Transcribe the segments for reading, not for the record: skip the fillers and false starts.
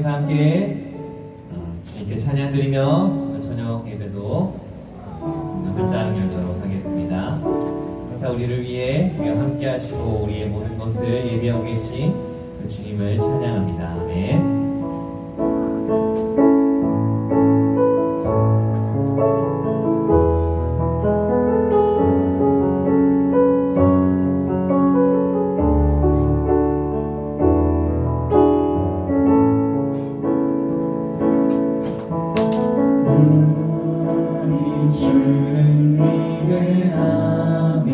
다 함께 주님께 찬양 드리며 저녁 예배도 활짝 열도록 하겠습니다. 항상 우리를 위해 함께 하시고 우리의 모든 것을 예비하고 계신 그 주님을 찬양합니다. 아멘. 주는 위대하며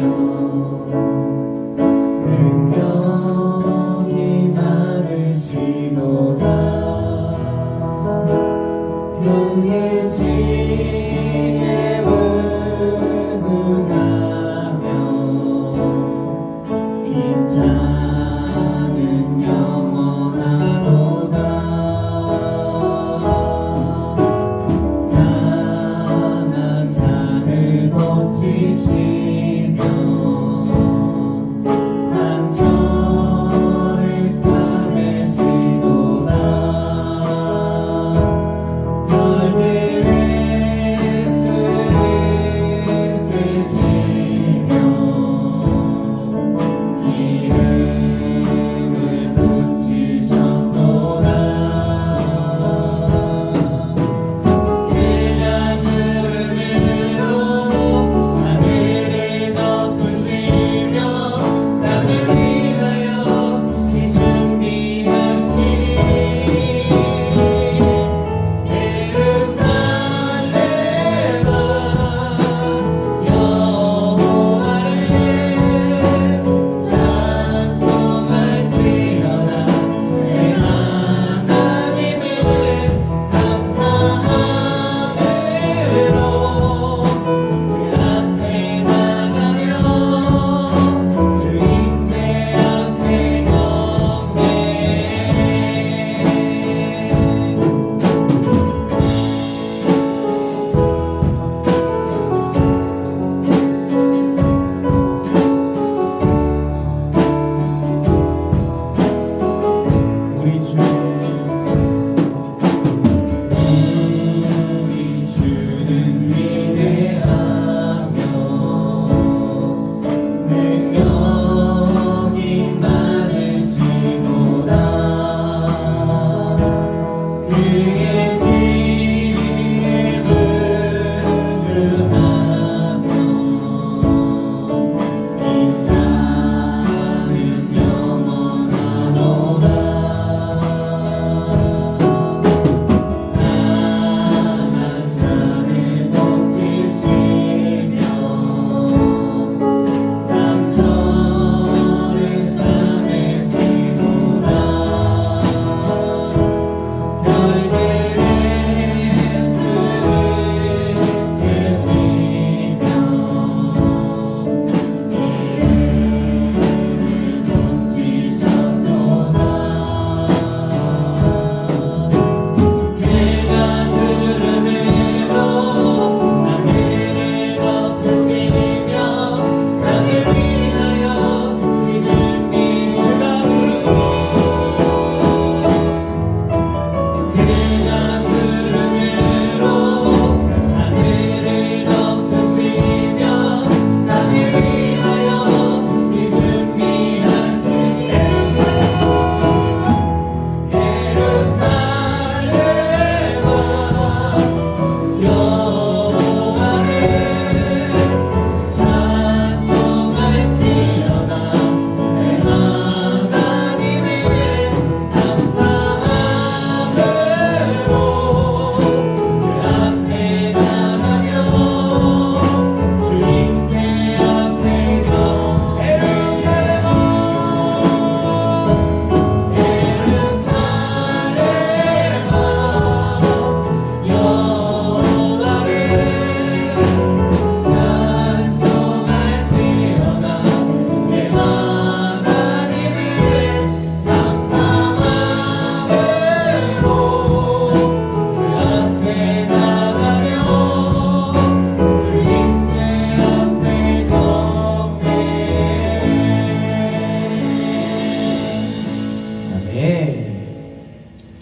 능력이 많으시도다. 그의 지혜에 무궁하며 힘자는 영원하도다. 고치시며 상처를 싸매시도다. 별들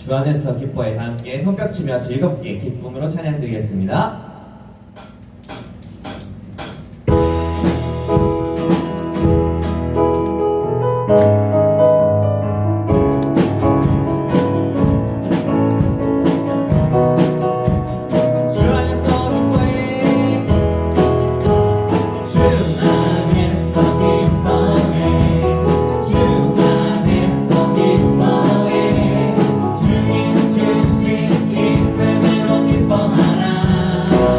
주 안에서 기뻐해. 다 함께 손뼉 치며 즐겁게 기쁨으로 찬양 드리겠습니다. 주님 주신 기쁨으로 기뻐하라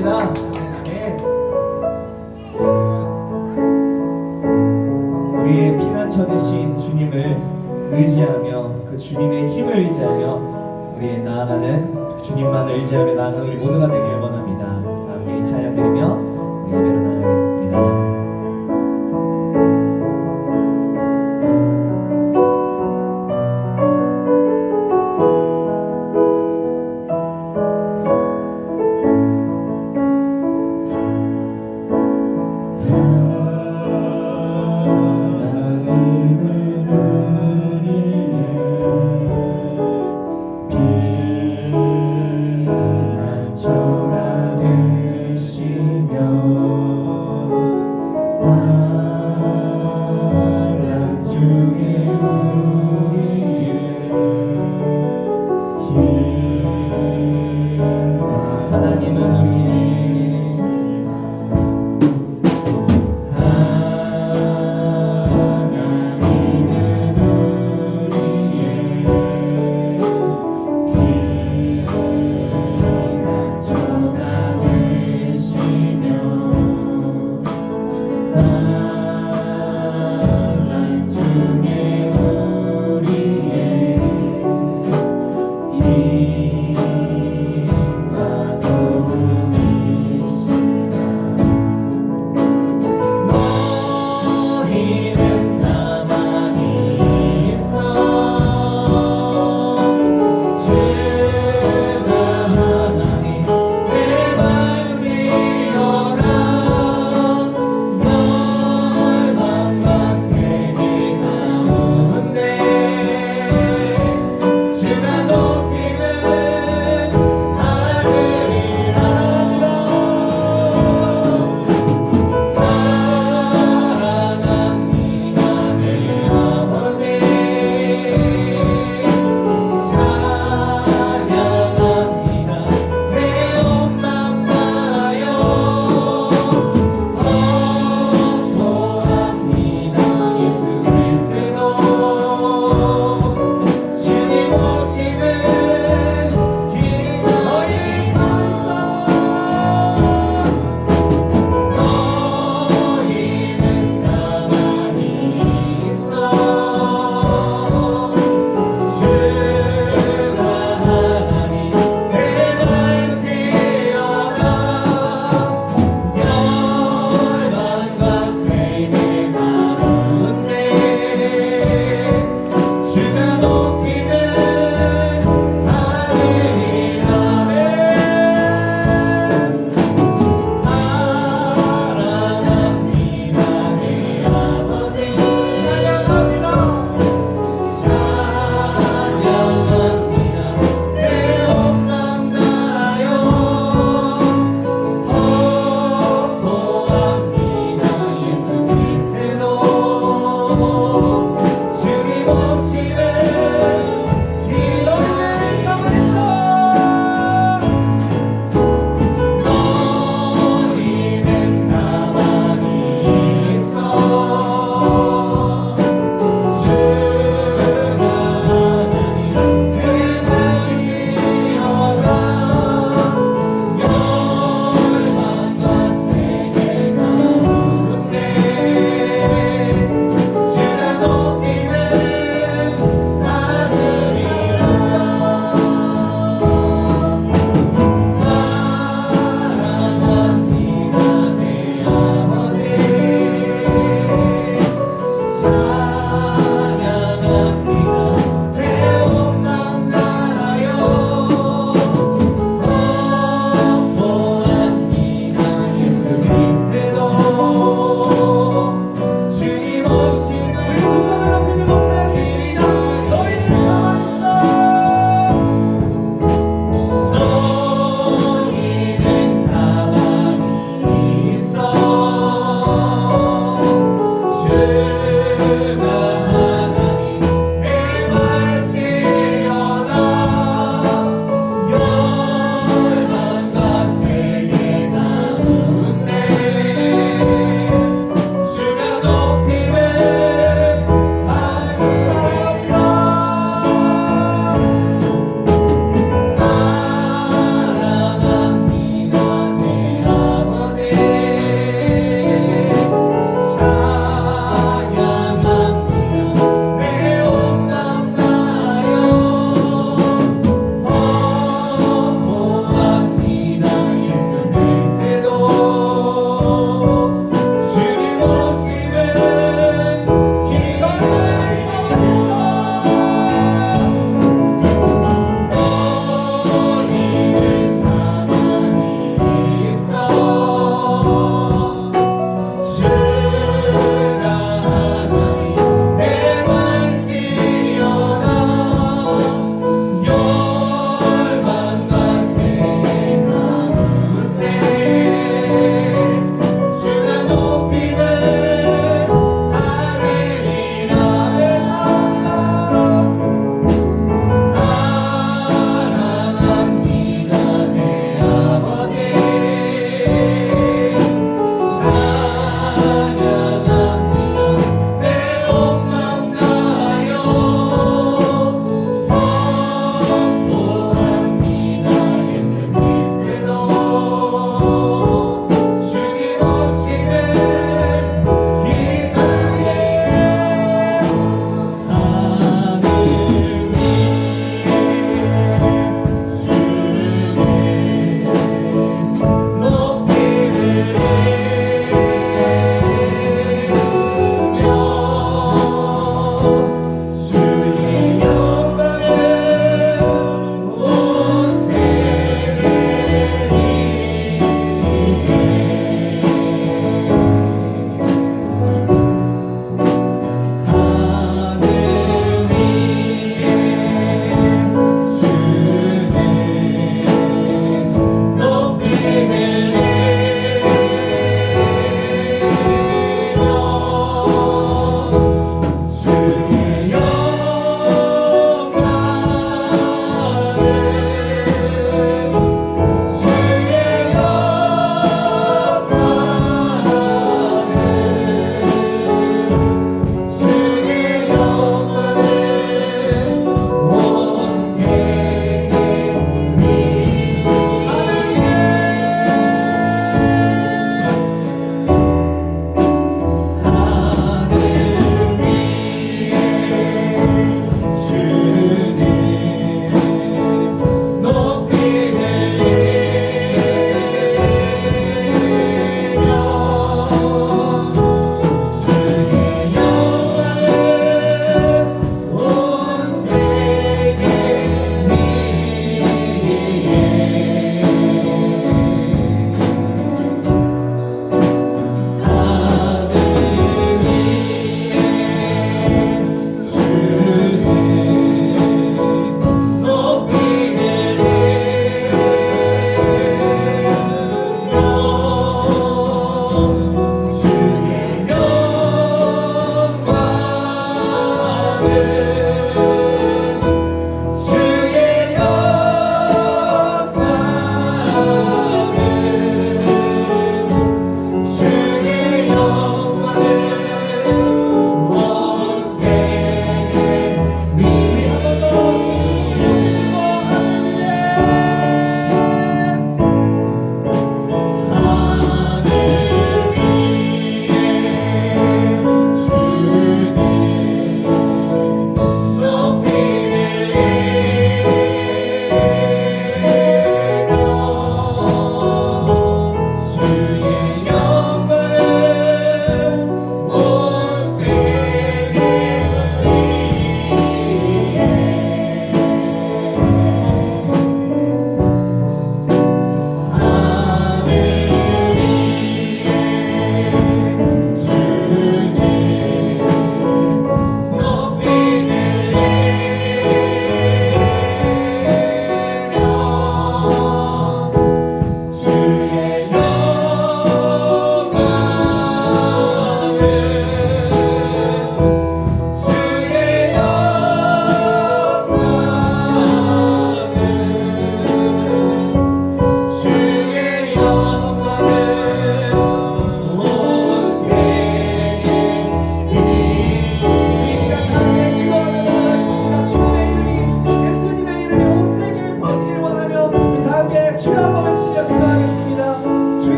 축복합니다. 아멘. 우리의 피난처 되신 주님을 의지하며 그 주님의 힘을 의지하며 우리의 나아가는 그 주님만을 의지하며 나아가는 우리 모두가 되길 원합니다. 함께 이 찬양 드리며 우리 예배로 나아가겠습니다. 피난처가 되시며 환난 중에 우리의 힘과 하나님은 우리의 힘과 도움이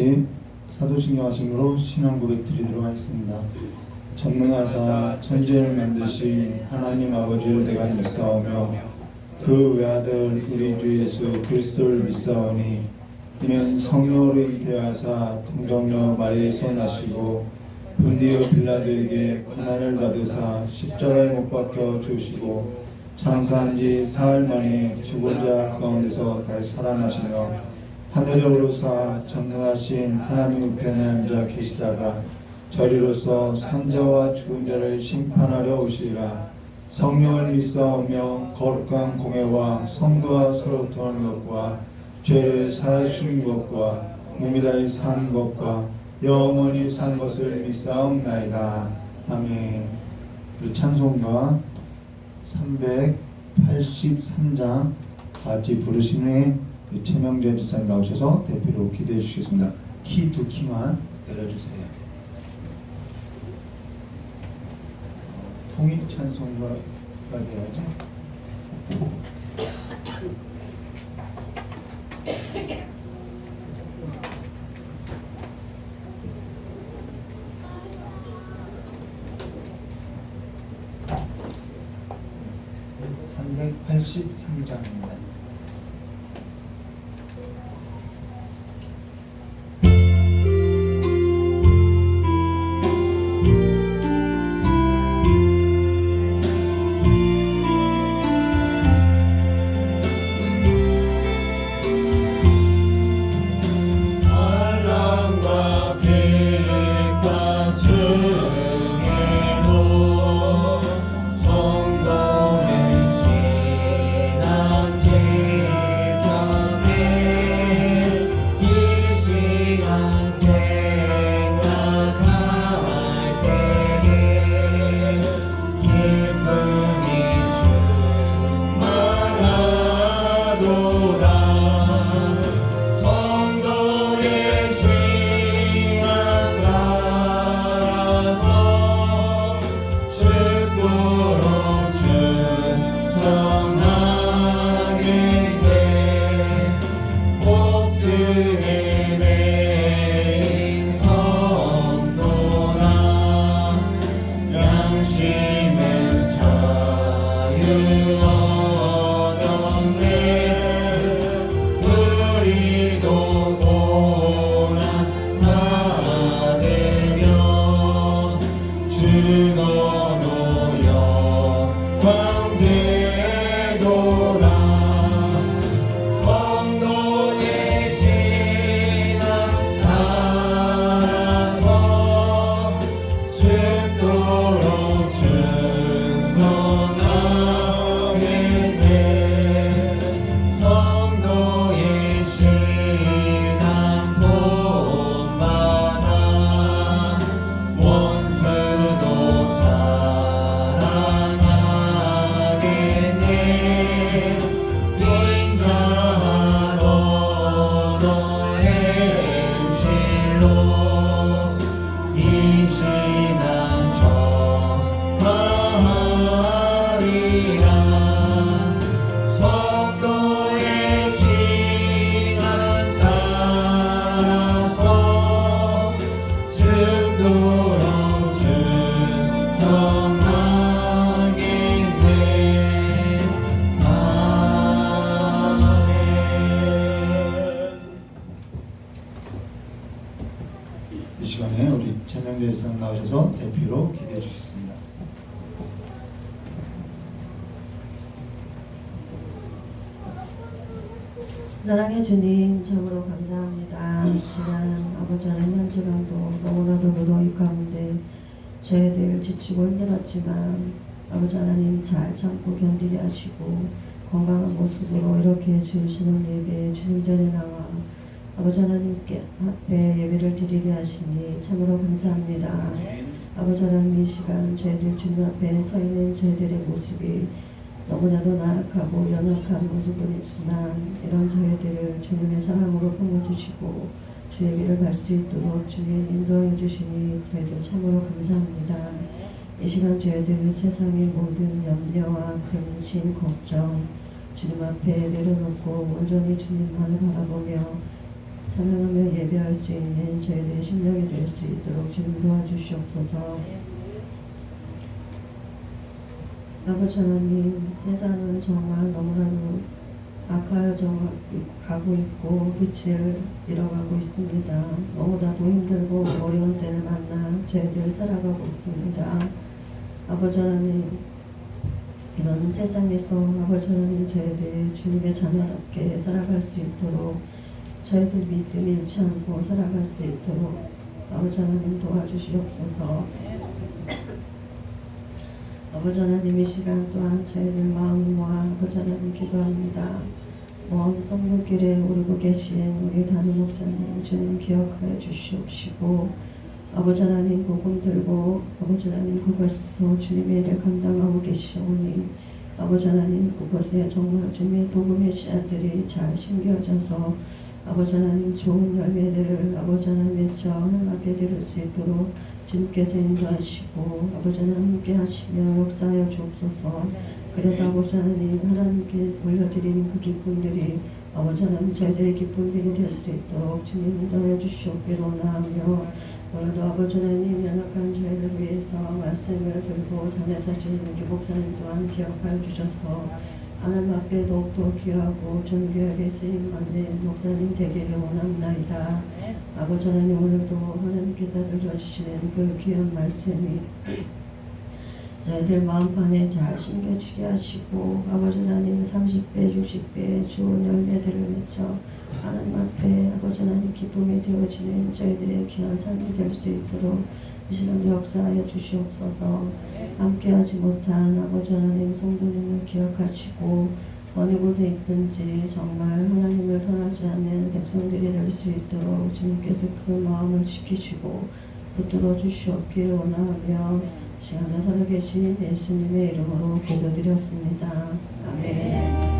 같이 사도신경 하심으로 신앙 고백 드리도록 하겠습니다. 전능하사 천지를 만드신 하나님 아버지를 내가 믿사오며 그 외아들 우리 주 예수 그리스도를 믿사오니 이는 성령으로 잉태하사 동정녀 마리아에서 나시고 본디오 빌라도에게 고난을 받으사 십자가에 못 박혀 죽으시고 장사한 지 사흘 만에 죽은 자 가운데서 다시 살아나시며 하늘에 오르사 전능하신 하나님 우편에 앉아 계시다가 저리로서 산자와 죽은 자를 심판하려 오시리라. 성령을 믿사오며 거룩한 공회와 성도와 서로 도하는 것과 죄를 사하시는 것과 몸이 다해 사는 것과 영원히 산 것을 믿사옵나이다. 아멘. 우리 찬송가 383장 같이 부르신 후에 최명재 지사님 나오셔서 대표로 기도해 주시겠습니다. 키 두 키만 내려주세요. 통일 찬송가가 돼야지. (383장입니다) 이 시간에 우리 최명재 지사님 나오셔서 대표로 기도해 주셨습니다. 사랑의 주님, 참으로 감사합니다. 지난 아버지 하나님 한 주간도 너무나도 무더위 가운데 저희들 지치고 힘들었지만 아버지 하나님 잘 참고 견디게 하시고 건강한 모습으로 이렇게 주시는 예배에 주님 전에 나와 아버지 하나님께 앞에 예배를 드리게 하시니 참으로 감사합니다. 아버지 하나님 이 시간 저희들 주님 앞에 서 있는 저희들의 모습이 너무나도 나약하고 연약한 모습은 있지만 이런 저희들을 주님의 사랑으로 품어주시고 주의 길을 갈 수 있도록 주님 인도하여 주시니 저희들 참으로 감사합니다. 이 시간 저희들 세상의 모든 염려와 근심, 걱정 주님 앞에 내려놓고 온전히 주님만을 바라보며 찬양하며 예배할 수 있는 저희들의 심령이 될 수 있도록 주님 도와주시옵소서. 아버지 하나님, 세상은 정말 너무나도 악하여 가고 있고 빛을 잃어가고 있습니다. 너무나도 힘들고 어려운 때를 만나 저희들 살아가고 있습니다. 아버지 하나님, 이런 세상에서 아버지 하나님 저희들 주님의 자녀답게 살아갈 수 있도록 저희들 믿음 잃지 않고 살아갈 수 있도록 아버지 하나님 도와주시옵소서. 아버지 하나님, 이 시간 또한 저희들 마음 모아 아버지 하나님 기도합니다. 먼 선교길에 오르고 계신 우리 담임 목사님 주님 기억하여 주시옵시고, 아버지 하나님 복음 들고 아버지 하나님 그곳에서 주님의 일을 감당하고 계시오니 아버지 하나님 그곳에 정말 주님의 복음의 씨앗들이 잘 심겨져서 아버지 하나님 좋은 열매들을 아버지 하나님 맺어 하나님 앞에 드릴 수 있도록 주님께서 인도하시고 아버지 하나님 함께 하시며 역사하여 주옵소서. 그래서 아버지 하나님 하나님께 올려드리는 그 기쁨들이 아버지 하나님 저희들의 기쁨들이 될 수 있도록 주님 인도하여 주시옵기를 원하며, 오늘도 아버지 하나님 연약한 저희를 위해서 말씀을 들고 전해주시는 우리 목사님 또한 기억하여 주셔서 하나님 앞에 더욱더 귀하고 존귀하게 쓰임받는 목사님 되기를 원합니다. 아버지 하나님, 오늘도 하나님께서 들려주시는 그 귀한 말씀이 저희들 마음판에 잘 심겨지게 하시고 아버지 하나님 30배 60배 좋은 열매들을 맺어 하나님 앞에 아버지 하나님 기쁨이 되어지는 저희들의 귀한 삶이 될 수 있도록 이 시간 역사하여 주시옵소서. 함께하지 못한 아버지 하나님 성도님을 기억하시고 어느 곳에 있든지 정말 하나님을 떠나지 않는 백성들이 될 수 있도록 주님께서 그 마음을 지키시고 붙들어 주시옵기를 원하며 시간에 살아계신 예수님의 이름으로 기도드렸습니다. 아멘.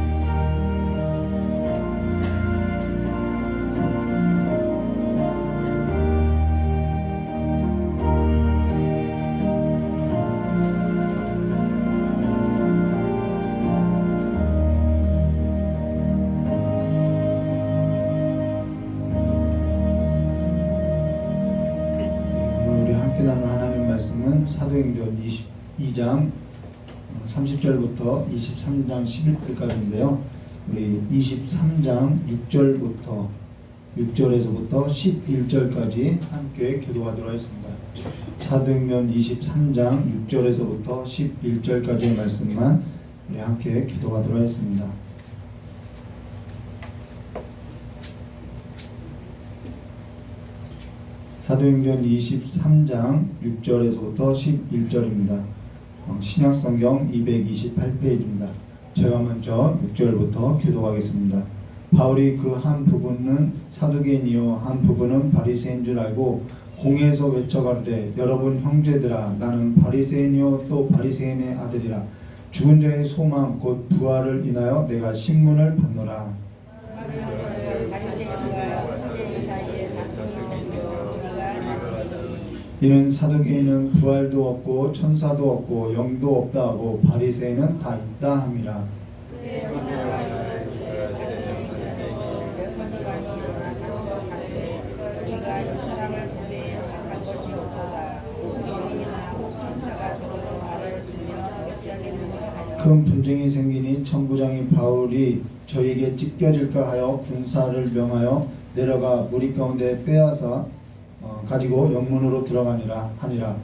사도행전 22장 30절부터 23장 11절까지인데요. 우리 23장 6절에서부터 11절까지 함께 기도하도록 하겠습니다. 사도행전 23장 6절에서부터 11절까지의 말씀만 우리 함께 기도하도록 하겠습니다. 사도행전 23장 6절에서부터 11절입니다. 신약성경 228페이지입니다. 제가 먼저 6절부터 기도하겠습니다. 바울이 그 한 부분은 사두개인이요 한 부분은 바리새인 줄 알고 공회에서 외쳐가로되 여러분 형제들아 나는 바리새인이요 또 바리새인의 아들이라 죽은 자의 소망 곧 부활을 인하여 내가 신문을 받노라. 이는 사두개인은 부활도 없고 천사도 없고 영도 없다 하고 바리새인은 다 있다 함이라. 큰 분쟁이 생기니 천부장이 바울이 저에게 찢겨질까 하여 군사를 명하여 내려가 무리 가운데 빼앗아 가지고 영문으로 들어가니라 하니라.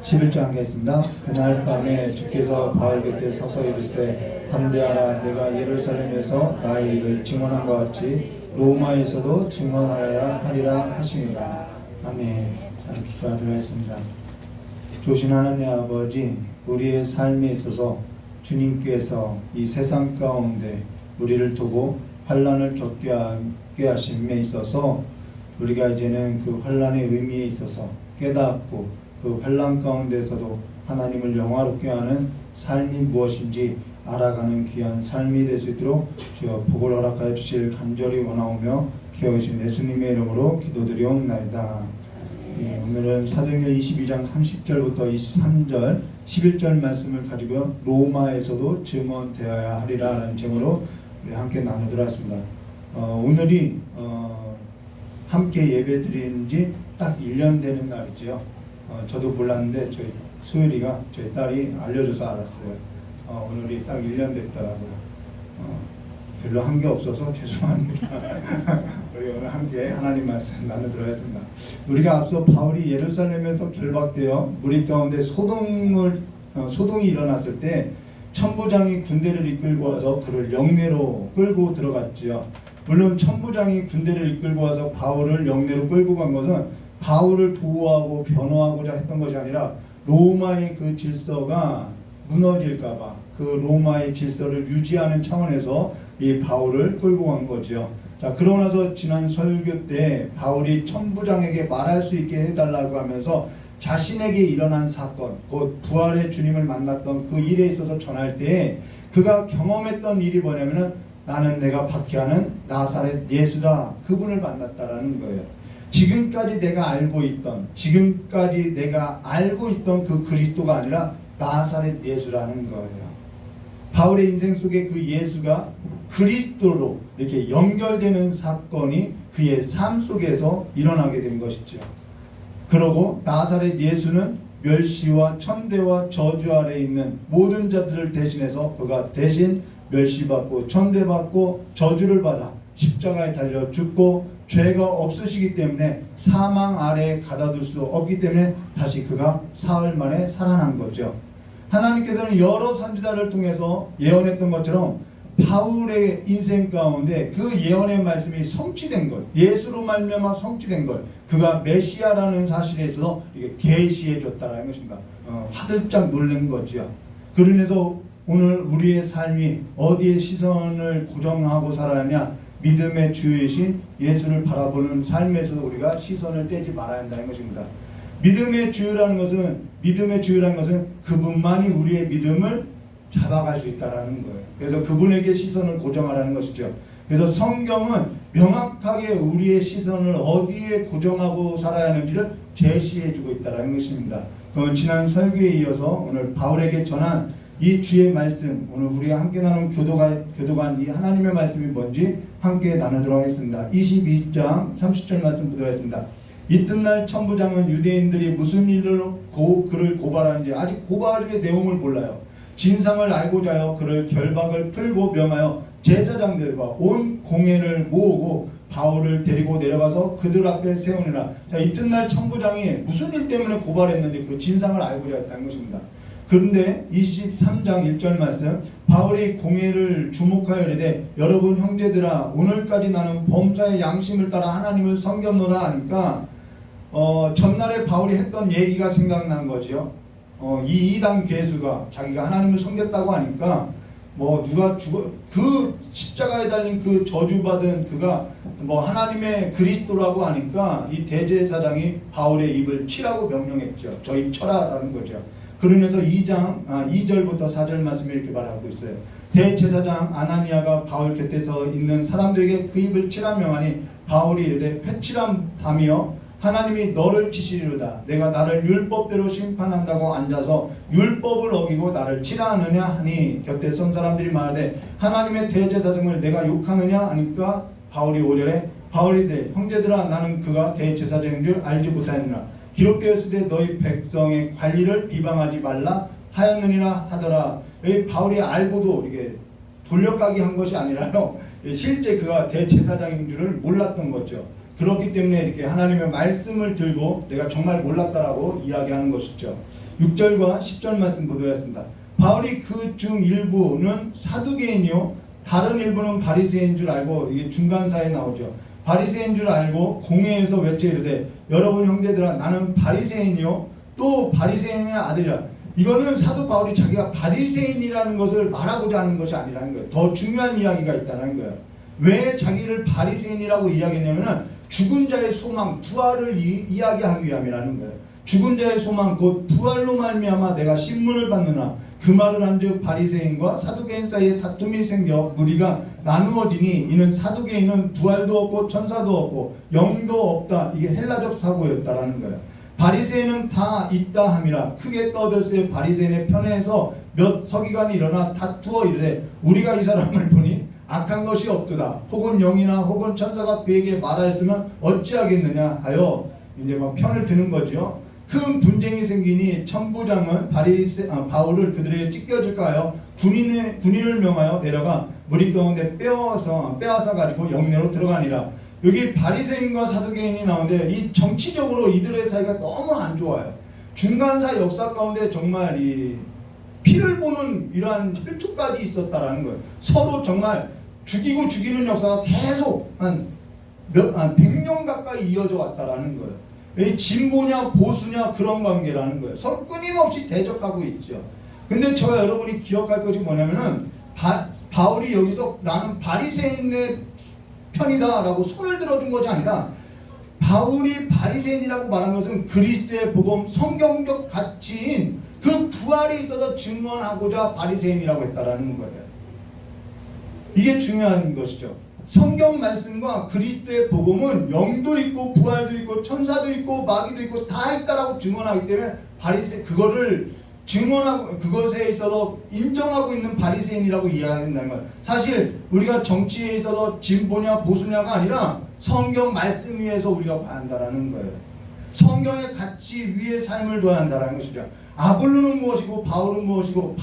11절 하겠습니다. 그날 밤에 주께서 바울 곁에 서서 이르시되 담대하라 내가 예루살렘에서 나의 일을 증언한 것 같이 로마에서도 증언하여라 하리라 하시니라. 아멘. 잘 기도하도록 하겠습니다. 조신 하나님 아버지, 우리의 삶에 있어서 주님께서 이 세상 가운데 우리를 두고 환난을 겪게 하심에 있어서 우리가 이제는 그 환난의 의미에 있어서 깨닫고 그 환난 가운데서도 하나님을 영화롭게 하는 삶이 무엇인지 알아가는 귀한 삶이 될 수 있도록 주여 복을 허락하여 주실 간절히 원하오며 기억하신 예수님의 이름으로 기도드리옵나이다. 오늘은 사도행전 22장 30절부터 23절 11절 말씀을 가지고 로마에서도 증언되어야 하리라 라는 제목으로 우리 함께 나누도록 하겠습니다. 오늘이 함께 예배 드리는 지 딱 1년 되는 날이지요. 저도 몰랐는데 저희 소율이가 저희 딸이 알려줘서 알았어요. 오늘이 딱 1년 됐더라고요. 별로 한 게 없어서 죄송합니다. 우리 오늘 함께 하나님 말씀 나누도록 하겠습니다. 우리가 앞서 바울이 예루살렘에서 결박되어 무리 가운데 소동이 일어났을 때 천부장이 군대를 이끌고 와서 그를 영내로 끌고 들어갔지요. 물론 천부장이 군대를 이끌고 와서 바울을 영내로 끌고 간 것은 바울을 보호하고 변호하고자 했던 것이 아니라 로마의 그 질서가 무너질까봐 그 로마의 질서를 유지하는 차원에서 이 바울을 끌고 간 거죠. 자, 그러고 나서 지난 설교 때 바울이 천부장에게 말할 수 있게 해달라고 하면서 자신에게 일어난 사건, 곧 부활의 주님을 만났던 그 일에 있어서 전할 때 그가 경험했던 일이 뭐냐면은 나는 내가 박해하는 나사렛 예수다, 그분을 만났다라는 거예요. 지금까지 내가 알고 있던 그 그리스도가 아니라 나사렛 예수라는 거예요. 바울의 인생 속에 그 예수가 그리스도로 이렇게 연결되는 사건이 그의 삶 속에서 일어나게 된 것이죠. 그러고 나사렛 예수는 멸시와 천대와 저주 아래에 있는 모든 자들을 대신해서 그가 대신 멸시받고 천대받고 저주를 받아 십자가에 달려 죽고 죄가 없으시기 때문에 사망 아래에 가다둘 수 없기 때문에 다시 그가 사흘 만에 살아난 거죠. 하나님께서는 여러 선지자를 통해서 예언했던 것처럼 바울의 인생 가운데 그 예언의 말씀이 성취된 것, 예수로 말미암아 성취된 것, 그가 메시아라는 사실에 있어서 이게 계시해 줬다라는 것입니다. 화들짝 놀란 거죠. 그러면서 오늘 우리의 삶이 어디에 시선을 고정하고 살아가냐? 믿음의 주이신 예수를 바라보는 삶에서 우리가 시선을 떼지 말아야 한다는 것입니다. 믿음의 주라는 것은 그분만이 우리의 믿음을 잡아갈 수 있다라는 거예요. 그래서 그분에게 시선을 고정하라는 것이죠. 그래서 성경은 명확하게 우리의 시선을 어디에 고정하고 살아야 하는지를 제시해주고 있다는 것입니다. 그럼 지난 설교에 이어서 오늘 바울에게 전한 이 주의 말씀, 오늘 우리가 함께 나눈 교도관 이 하나님의 말씀이 뭔지 함께 나누도록 하겠습니다. 22장 30절 말씀 보도록 하겠습니다. 이튿날 천부장은 유대인들이 무슨 일로 그를 고발하는지 아직 고발의 내용을 몰라요. 진상을 알고자 하여 그를 결박을 풀고 명하여 제사장들과 온 공회를 모으고 바울을 데리고 내려가서 그들 앞에 세우니라. 자, 이튿날 천부장이 무슨 일 때문에 고발했는지 그 진상을 알고자 했다는 것입니다. 그런데 23장 1절 말씀, 바울이 공회를 주목하여 이르되 여러분 형제들아 오늘까지 나는 범사의 양심을 따라 하나님을 섬겼노라 하니까 전날에 바울이 했던 얘기가 생각난 거죠. 이 이단 괴수가 자기가 하나님을 섬겼다고 하니까 누가 그 십자가에 달린 그 저주받은 그가 하나님의 그리스도라고 하니까 이 대제사장이 바울의 입을 치라고 명령했죠. 저 입 쳐라라는 거죠. 그러면서 2절부터 4절 말씀이 이렇게 말하고 있어요. 대제사장 아나니아가 바울 곁에서 있는 사람들에게 그 입을 치라 명하니 바울이 이르되 회치람다며 하나님이 너를 치시리로다. 내가 나를 율법대로 심판한다고 앉아서 율법을 어기고 나를 치라 하느냐 하니 곁에 선 사람들이 말하되 하나님의 대제사장을 내가 욕하느냐 하니까 바울이 5절에 바울이 이르되 형제들아 나는 그가 대제사장인 줄 알지 못하였느라 기록되었을 때 너희 백성의 관리를 비방하지 말라 하였느니라 하더라. 이 바울이 알고도 이게 돌려가기 한 것이 아니라요. 실제 그가 대제사장인 줄을 몰랐던 거죠. 그렇기 때문에 이렇게 하나님의 말씀을 들고 내가 정말 몰랐다라고 이야기하는 것이죠. 6절과 10절 말씀 보도록 하겠습니다. 바울이 그 중 일부는 사두개인이요 다른 일부는 바리새인 줄 알고 이게 중간사에 나오죠. 바리새인 줄 알고 공회에서 외쳐 이르되 여러분 형제들아 나는 바리새인이요 또 바리새인의 아들이라. 이거는 사도 바울이 자기가 바리새인이라는 것을 말하고자 하는 것이 아니라는 거예요. 더 중요한 이야기가 있다는 거예요. 왜 자기를 바리새인이라고 이야기했냐면은 죽은 자의 소망 부활을 이야기하기 위함이라는 거예요. 죽은 자의 소망 곧 부활로 말미암아 내가 신문을 받느나 그 말을 한즉 바리새인과 사두개인 사이에 다툼이 생겨 무리가 나누어지니 이는 사두개인은 부활도 없고 천사도 없고 영도 없다. 이게 헬라적 사고였다라는 거예요. 바리새인은 다 있다 함이라. 크게 떠들세 바리새인의 편에서 몇 서기관이 일어나 다투어 이르되 우리가 이 사람을 보니 악한 것이 없도다. 혹은 영이나 혹은 천사가 그에게 말하였으면 어찌하겠느냐 하여 이제 막 편을 드는 거죠. 큰 분쟁이 생기니 천부장은 바울을 그들에게 찢겨질까 하여 군인을 명하여 내려가 무리 가운데 빼앗아 가지고 영내로 들어가니라. 여기 바리새인과 사두개인이 나오는데 이 정치적으로 이들의 사이가 너무 안 좋아요. 중간사 역사 가운데 정말 이 피를 보는 이러한 혈투까지 있었다라는 거예요. 서로 정말 죽이고 죽이는 역사가 계속 한 100년 가까이 이어져 왔다라는 거예요. 이 진보냐 보수냐 그런 관계라는 거예요. 서로 끊임없이 대적하고 있죠. 근데 저와 여러분이 기억할 것이 뭐냐면은 바울이 여기서 나는 바리새인의 편이다 라고 손을 들어준 것이 아니라 바울이 바리새인이라고 말한 것은 그리스도의 복음 성경적 가치인 그 부활에 있어서 증언하고자 바리새인이라고 했다라는 거예요. 이게 중요한 것이죠. 성경 말씀과 그리스도의 복음은 영도 있고 부활도 있고 천사도 있고 마귀도 있고 다 있다라고 증언하기 때문에 그거를 증언하고 그것에 있어서 인정하고 있는 바리새인이라고 이해한다는 거예요. 사실 우리가 정치에 있어서 진보냐 보수냐가 아니라 성경 말씀 위에서 우리가 봐야 한다라는 거예요. 성경의 가치 위에 삶을 둬야 한다라는 것이죠. 아볼로는 무엇이고 바울은 무엇이고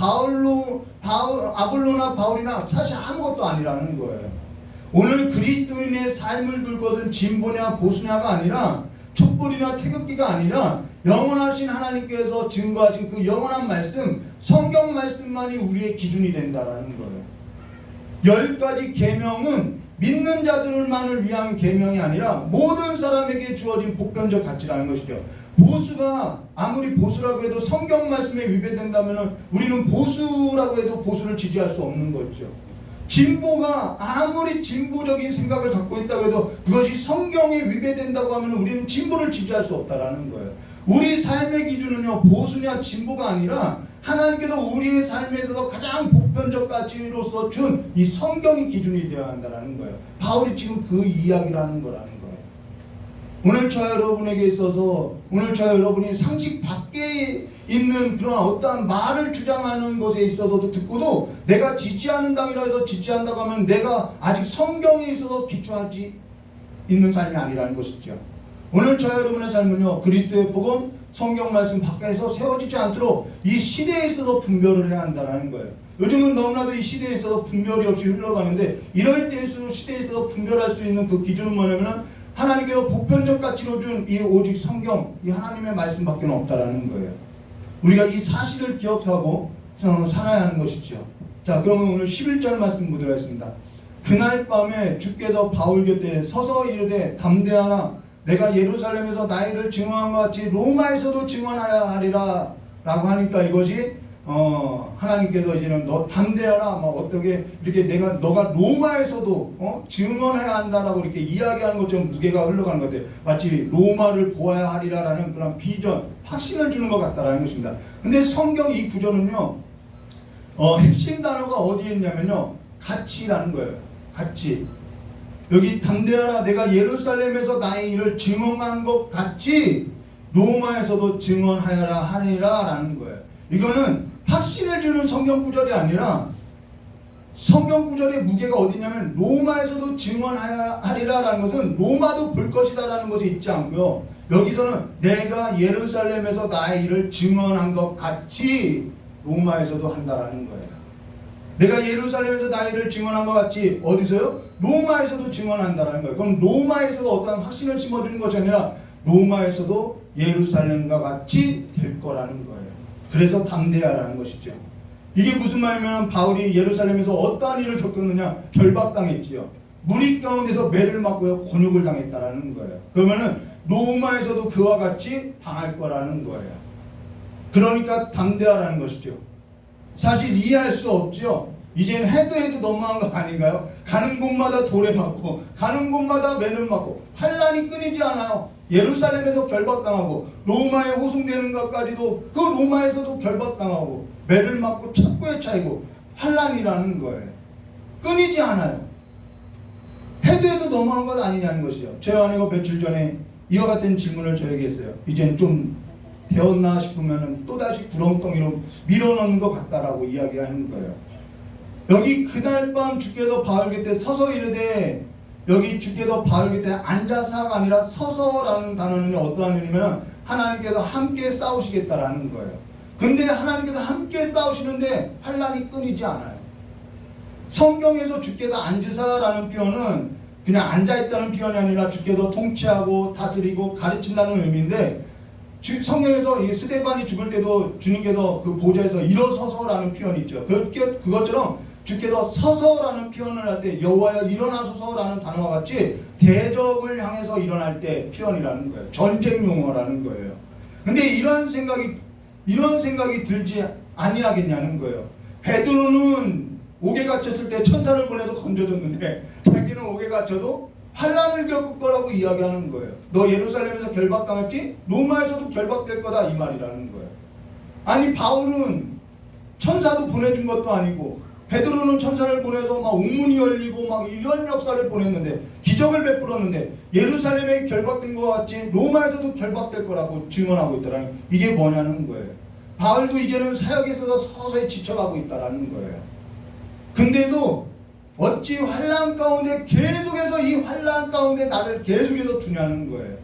아볼로나 바울이나 사실 아무것도 아니라는 거예요. 오늘 그리스도인의 삶을 둘 것은 진보냐 보수냐가 아니라 촛불이나 태극기가 아니라 영원하신 하나님께서 증거하신 그 영원한 말씀 성경 말씀만이 우리의 기준이 된다라는 거예요. 10가지 계명은 믿는 자들만을 위한 계명이 아니라 모든 사람에게 주어진 보편적 가치라는 것이죠. 보수가 아무리 보수라고 해도 성경 말씀에 위배된다면 우리는 보수라고 해도 보수를 지지할 수 없는 거죠. 진보가 아무리 진보적인 생각을 갖고 있다고 해도 그것이 성경에 위배된다고 하면 우리는 진보를 지지할 수 없다라는 거예요. 우리 삶의 기준은요 보수냐 진보가 아니라 하나님께서 우리의 삶에 있어서 가장 보편적 가치로서 준 이 성경이 기준이 되어야 한다는 거예요. 바울이 지금 그 이야기를 하는 거라는 거예요. 오늘 저와 여러분에게 있어서 오늘 저와 여러분이 상식 밖에 있는 그런 어떠한 말을 주장하는 것에 있어서도 듣고도 내가 지지하는 당이라 해서 지지한다고 하면 내가 아직 성경에 있어서 기초하지 있는 삶이 아니라는 것이죠. 오늘 저와 여러분의 삶은요 그리스도의 복음 성경 말씀 밖에서 세워지지 않도록 이 시대에 있어서 분별을 해야 한다는 거예요. 요즘은 너무나도 이 시대에 있어서 분별이 없이 흘러가는데 이럴 때일수록 시대에 있어서 분별할 수 있는 그 기준은 뭐냐면 하나님께서 보편적 가치로 준 이 오직 성경 이 하나님의 말씀밖에 없다라는 거예요. 우리가 이 사실을 기억하고 살아야 하는 것이죠. 자, 그러면 오늘 11절 말씀 보도록 하겠습니다. 그날 밤에 주께서 바울 곁에 서서 이르되 담대하라 내가 예루살렘에서 나의 일을 증언한 것 같이 로마에서도 증언하여 하리라 라고 하니까 이것이 하나님께서 이제는 너 담대하라 뭐 어떻게 이렇게 너가 로마에서도 증언해야 한다라고 이렇게 이야기하는 것처럼 무게가 흘러가는 것 같아요. 마치 로마를 보아야 하리라라는 그런 비전 확신을 주는 것 같다라는 것입니다. 근데 성경 이 구절은요 핵심 단어가 어디에 있냐면요 가치라는 거예요. 가치. 여기 담대하라 내가 예루살렘에서 나의 일을 증언한 것 같이 로마에서도 증언하여라 하리라 라는 거예요. 이거는 확신을 주는 성경 구절이 아니라 성경 구절의 무게가 어디냐면 로마에서도 증언하리라 라는 것은 로마도 볼 것이다 라는 것이 있지 않고요. 여기서는 내가 예루살렘에서 나의 일을 증언한 것 같이 로마에서도 한다라는 거예요. 내가 예루살렘에서 나의 일을 증언한 것 같이 어디서요? 로마에서도 증언한다라는 거예요. 그럼 로마에서도 어떤 확신을 심어주는 것이 아니라 로마에서도 예루살렘과 같이 될 거라는 거예요. 그래서 담대하라는 것이죠. 이게 무슨 말이냐면 바울이 예루살렘에서 어떠한 일을 겪었느냐 결박당했지요. 무리 가운데서 매를 맞고요 곤욕을 당했다라는 거예요. 그러면은 로마에서도 그와 같이 당할 거라는 거예요. 그러니까 담대하라는 것이죠. 사실 이해할 수 없죠. 이제는 해도 너무한 거 아닌가요? 가는 곳마다 돌에 맞고 가는 곳마다 매를 맞고 환란이 끊이지 않아요. 예루살렘에서 결박당하고 로마에 호송되는 것까지도 그 로마에서도 결박당하고 매를 맞고 착고에 차이고 환란이라는 거예요. 끊이지 않아요. 해도 너무한 것 아니냐는 것이죠. 제 아내가 며칠 전에 이와 같은 질문을 저에게 했어요. 이젠 좀 되었나 싶으면 또다시 구렁텅이로 밀어넣는 것 같다라고 이야기하는 거예요. 여기 그날 밤 주께서 바울 곁에 서서 이르되, 여기 주께서 바울 곁에 앉아서가 아니라 서서라는 단어는 어떠한 의미냐면 하나님께서 함께 싸우시겠다라는 거예요. 근데 하나님께서 함께 싸우시는데 환란이 끊이지 않아요. 성경에서 주께서 앉으사라는 표현은 그냥 앉아있다는 표현이 아니라 주께서 통치하고 다스리고 가르친다는 의미인데, 성경에서 이 스데반이 죽을 때도 주님께서 그 보좌에서 일어서서라는 표현이 있죠. 그것처럼 주께서 서서라는 표현을 할 때 여호와여 일어나소서라는 단어와 같이 대적을 향해서 일어날 때 표현이라는 거예요. 전쟁 용어라는 거예요. 근데 이런 생각이 들지 아니하겠냐는 거예요. 베드로는 옥에 갇혔을 때 천사를 보내서 건져줬는데 자기는 옥에 갇혀도 환란을 겪을 거라고 이야기하는 거예요. 너 예루살렘에서 결박당했지? 로마에서도 결박될 거다, 이 말이라는 거예요. 아니, 바울은 천사도 보내준 것도 아니고 베드로는 천사를 보내서 막 옥문이 열리고 막 이런 역사를 보냈는데, 기적을 베풀었는데, 예루살렘에 결박된 것 같이 로마에서도 결박될 거라고 증언하고 있더라는, 이게 뭐냐는 거예요. 바울도 이제는 사역에 있어서 서서히 지쳐가고 있다라는 거예요. 근데도 어찌 환란 가운데 계속해서 이 환란 가운데 나를 계속해서 두냐는 거예요.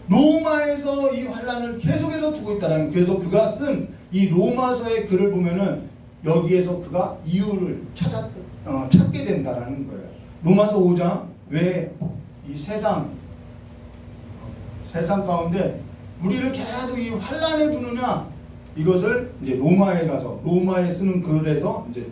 로마에서 이 환란을 계속해서 두고 있다라는, 그래서 그가 쓴 이 로마서의 글을 보면은 여기에서 그가 이유를 찾게 된다라는 거예요. 로마서 5장, 왜 이 세상 가운데 우리를 계속 이 환란에 두느냐, 이것을 이제 로마에 가서 로마에 쓰는 글에서 이제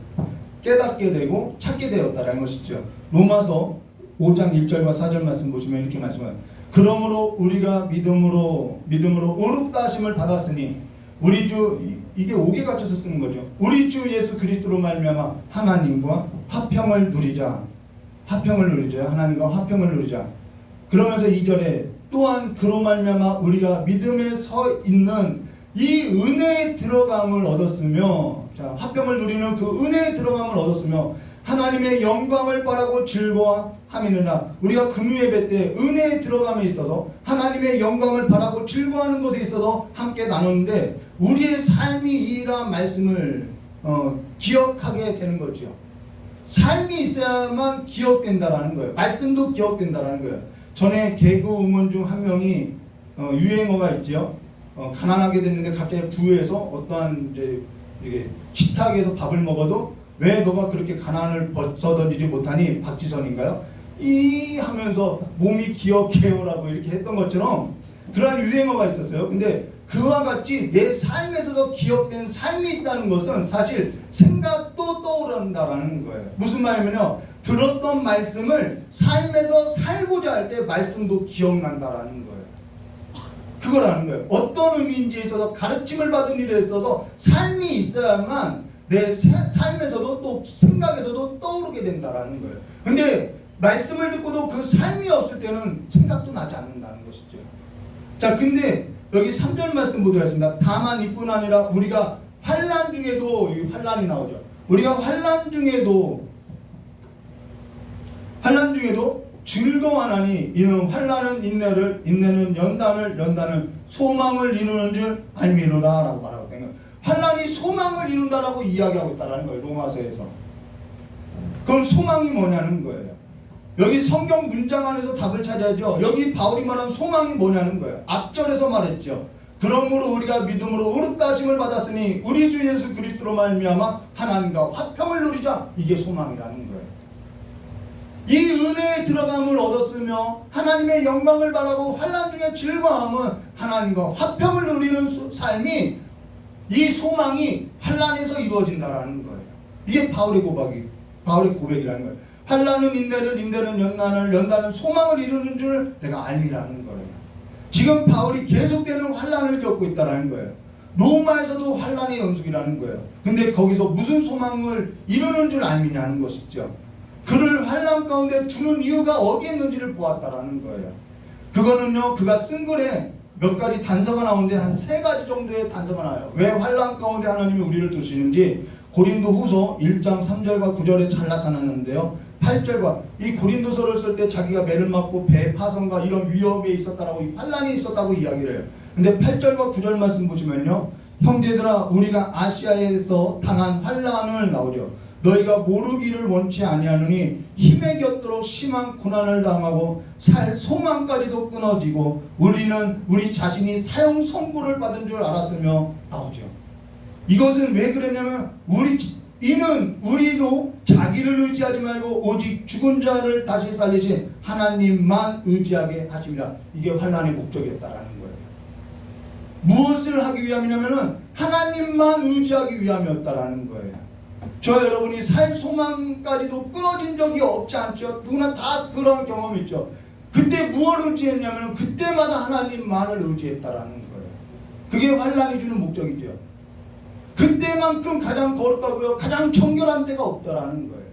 깨닫게 되고 찾게 되었다라는 것이죠. 로마서 5장 1절과 4절 말씀 보시면 이렇게 말씀해요. 그러므로 우리가 믿음으로 의롭다 하심을 받았으니 우리 주, 이게 옥에 갇혀서 쓰는 거죠. 우리 주 예수 그리스도로 말미암아 하나님과 화평을 누리자. 하나님과 화평을 누리자. 그러면서 2절에 또한 그로 말미암아 우리가 믿음에 서 있는 이 은혜에 들어감을 얻었으며, 자, 화평을 누리는 그 은혜에 들어감을 얻었으며 하나님의 영광을 바라고 즐거워함이니라. 우리가 금요예배 때 은혜에 들어감에 있어서 하나님의 영광을 바라고 즐거워하는 것에 있어서 함께 나눴는데, 우리의 삶이 이러한 말씀을 기억하게 되는 거죠. 삶이 있어야만 기억된다라는 거예요. 말씀도 기억된다라는 거예요. 전에 개그 우먼 중 한 명이 유행어가 있죠. 가난하게 됐는데 갑자기 부유해서 어떠한 이제 이게 식탁에서 밥을 먹어도 왜 너가 그렇게 가난을 벗어던지지 못하니, 박지선인가요? 이 하면서 몸이 기억해요라고 이렇게 했던 것처럼 그러한 유행어가 있었어요. 근데 그와 같이 내 삶에서도 기억된 삶이 있다는 것은 사실 생각도 떠오른다라는 거예요. 무슨 말이냐면요, 들었던 말씀을 삶에서 살고자 할 때 말씀도 기억난다라는 거예요. 그거라는 거예요. 어떤 의미인지에 있어서 가르침을 받은 일에 있어서 삶이 있어야만 내 삶에서도 또 생각에서도 떠오르게 된다라는 거예요. 근데 말씀을 듣고도 그 삶이 없을 때는 생각도 나지 않는다는 것이죠. 자, 근데 여기 3절 말씀 보도록 하겠습니다. 다만 이뿐 아니라 우리가 환난 중에도, 이 환난이 나오죠. 우리가 환난 중에도 즐거워하나니 이는 환난은 인내를, 인내는 연단을, 연단은 소망을 이루는 줄 알미로다 라고 말하고 있는 거예요. 환난이 소망을 이룬다라고 이야기하고 있다는 거예요. 로마서에서. 그럼 소망이 뭐냐는 거예요. 여기 성경 문장 안에서 답을 찾아야죠. 여기 바울이 말한 소망이 뭐냐는 거예요. 앞절에서 말했죠. 그러므로 우리가 믿음으로 의롭다 하심을 받았으니 우리 주 예수 그리스도로 말미암아 하나님과 화평을 누리자. 이게 소망이라는 거예요. 이 은혜에 들어감을 얻었으며 하나님의 영광을 바라고 환난 중에 즐거워함은 하나님과 화평을 누리는 삶이, 이 소망이 환난에서 이루어진다라는 거예요. 이게 바울의 고백이라는 거예요. 환난은 인내를, 인내는 연단을, 연단은 소망을 이루는 줄 내가 알미라는 거예요. 지금 바울이 계속되는 환난을 겪고 있다는 거예요. 로마에서도 환난의 연속이라는 거예요. 근데 거기서 무슨 소망을 이루는 줄 알미냐는 것이죠. 그를 환난 가운데 두는 이유가 어디에 있는지를 보았다라는 거예요. 그거는요, 그가 쓴 글에 몇 가지 단서가 나오는데 한 3가지 정도의 단서가 나와요. 왜 환난 가운데 하나님이 우리를 두시는지 고린도 후서 1장 3절과 9절에 잘 나타났는데요. 8절과 이 고린도서를 쓸 때 자기가 매를 맞고 배 파손과 이런 위협에 있었다라고, 환난이 있었다고 이야기를 해요. 근데 8절과 9절 말씀 보시면요, 형제들아 우리가 아시아에서 당한 환난을 나오죠. 너희가 모르기를 원치 아니하느니 힘에 곁들어 심한 고난을 당하고 살 소망까지도 끊어지고 우리는 우리 자신이 사형 선고를 받은 줄 알았으며 나오죠. 이것은 왜 그랬냐면 이는 우리로 자기를 의지하지 말고 오직 죽은 자를 다시 살리신 하나님만 의지하게 하심이라. 이게 환난의 목적이었다라는 거예요. 무엇을 하기 위함이냐면은 하나님만 의지하기 위함이었다라는 거예요. 저와 여러분이 살 소망까지도 끊어진 적이 없지 않죠? 누구나 다 그런 경험이 있죠. 그때 무엇을 의지했냐면 그때마다 하나님만을 의지했다라는 거예요. 그게 환난이 주는 목적이죠. 그때만큼 가장 거룩하고요, 가장 정결한 데가 없다라는 거예요.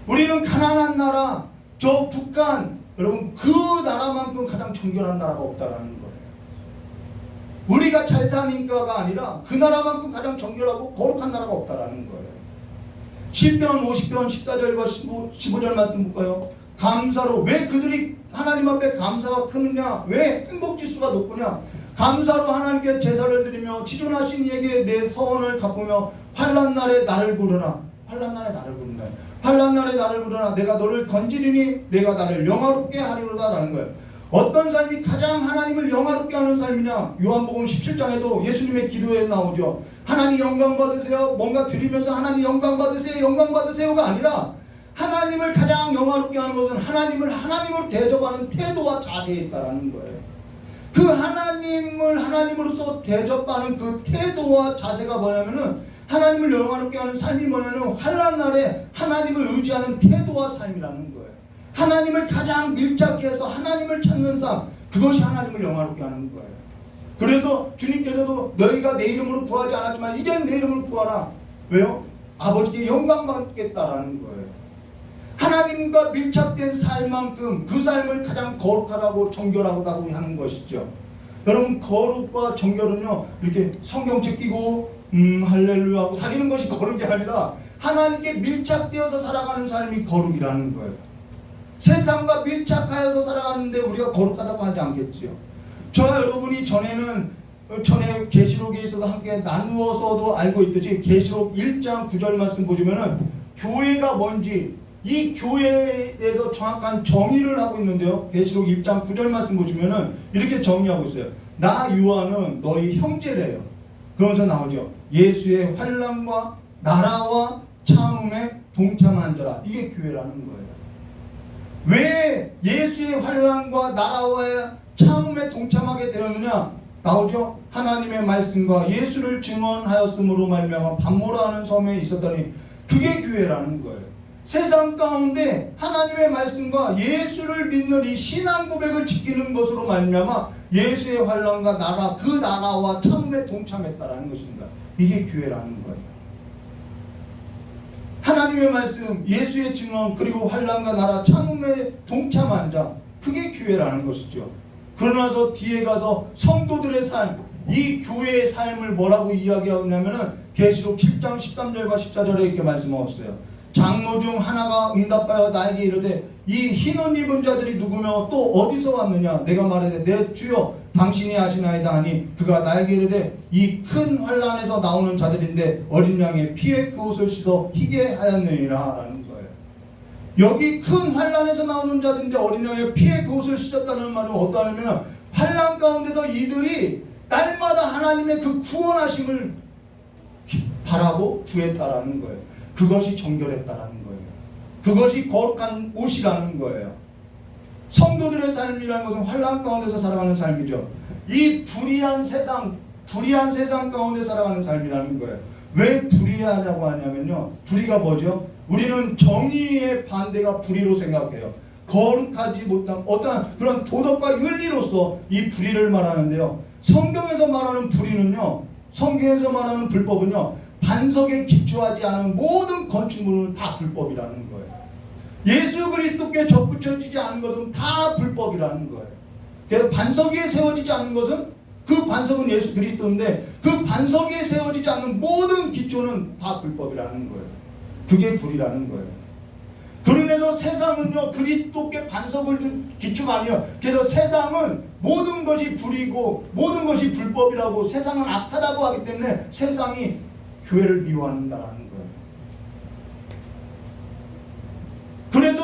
우리는 가난한 나라, 저 북한, 여러분 그 나라만큼 가장 정결한 나라가 없다라는 거예요. 우리가 잘 사니까가 아니라 그 나라만큼 가장 정결하고 거룩한 나라가 없다라는 거예요. 시편 50편 14절과 15절 말씀 볼까요? 감사로, 왜 그들이 하나님 앞에 감사가 크느냐, 왜 행복지수가 높으냐, 감사로 하나님께 제사를 드리며 지존하신 이에게 내 서원을 갚으며 환난 날에 나를 부르라. 환난 날에 나를 부른다. 환난 날에 나를 부르라. 내가 너를 건지리니 내가 나를 영화롭게 하리로다 라는 거예요. 어떤 삶이 가장 하나님을 영화롭게 하는 삶이냐? 요한복음 17장에도 예수님의 기도에 나오죠. 하나님 영광 받으세요. 뭔가 드리면서 하나님 영광 받으세요, 영광 받으세요가 아니라 하나님을 가장 영화롭게 하는 것은 하나님을 하나님으로 대접하는 태도와 자세에 있다라는 거예요. 그 하나님을 하나님으로서 대접하는 그 태도와 자세가 뭐냐면은 하나님을 영화롭게 하는 삶이 뭐냐면 환난 날에 하나님을 의지하는 태도와 삶이라는 거예요. 하나님을 가장 밀착해서 하나님을 찾는 삶, 그것이 하나님을 영화롭게 하는 거예요. 그래서 주님께서도 너희가 내 이름으로 구하지 않았지만 이제는 내 이름으로 구하라. 왜요? 아버지께 영광 받겠다라는 거예요. 하나님과 밀착된 삶만큼 그 삶을 가장 거룩하다고 정결하다고 하는 것이죠. 여러분 거룩과 정결은요 이렇게 성경책 끼고 할렐루야 하고 다니는 것이 거룩이 아니라 하나님께 밀착되어서 살아가는 삶이 거룩이라는 거예요. 세상과 밀착하여서 살아가는데 우리가 거룩하다고 하지 않겠지요. 저와 여러분이 전에 계시록에 있어서 함께 나누어서도 알고 있듯이 계시록 1장 9절 말씀 보시면은 교회가 뭔지 이 교회에 대해서 정확한 정의를 하고 있는데요. 계시록 1장 9절 말씀 보시면은 이렇게 정의하고 있어요. 나 요한은 너희 형제래요. 그러면서 나오죠. 예수의 환난과 나라와 참음에 동참한 자라. 이게 교회라는 거예요. 왜 예수의 환난과 나라와의 참음에 동참하게 되었느냐? 나오죠. 하나님의 말씀과 예수를 증언하였으므로 말미암아 밤모라 하는 섬에 있었더니 그게 교회라는 거예요. 세상 가운데 하나님의 말씀과 예수를 믿는 이 신앙 고백을 지키는 것으로 말미암아 예수의 환난과 나라, 그 나라와 참음에 동참했다라는 것입니다. 이게 교회라는 거예요. 하나님의 말씀, 예수의 증언, 그리고 환난과 나라, 참음에 동참한 자, 그게 교회라는 것이죠. 그러나서 뒤에 가서 성도들의 삶, 이 교회의 삶을 뭐라고 이야기하냐면은 계시록 7장 13절과 14절에 이렇게 말씀하셨어요. 장로 중 하나가 응답하여 나에게 이르되 이 흰옷 입은 자들이 누구며 또 어디서 왔느냐? 내가 말하되 내 주여 당신이 아시나이다 하니 그가 나에게 이르되 이 큰 환난에서 나오는 자들인데 어린 양의 피에 그 옷을 씻어 희게 하였느니라 라는 거예요. 여기 큰 환난에서 나오는 자들인데 어린 양의 피에 그 옷을 씻었다는 말은 어떠하냐면 환난 가운데서 이들이 날마다 하나님의 그 구원하심을 바라고 구했다라는 거예요. 그것이 정결했다라는 거예요. 그것이 거룩한 옷이라는 거예요. 성도들의 삶이라는 것은 환난 가운데서 살아가는 삶이죠. 이 불의한 세상 가운데 살아가는 삶이라는 거예요. 왜 불의하냐고 하냐면요. 불의가 뭐죠? 우리는 정의의 반대가 불의로 생각해요. 거룩하지 못한 어떠한 그런 도덕과 윤리로서 이 불의를 말하는데요. 성경에서 말하는 불의는요. 성경에서 말하는 불법은요. 반석에 기초하지 않은 모든 건축물은 다 불법이라는 거예요. 예수 그리스도께 접붙여지지 않은 것은 다 불법이라는 거예요. 그래서 반석 위에 세워지지 않는 것은 그 반석은 예수 그리스도인데 그 반석 위에 세워지지 않는 모든 기초는 다 불법이라는 거예요. 그게 불이라는 거예요. 그러면서 세상은요 그리스도께 반석을 둔 기초가 아니에요. 그래서 세상은 모든 것이 불이고 모든 것이 불법이라고 세상은 악하다고 하기 때문에 세상이 교회를 미워한다라는 거예요.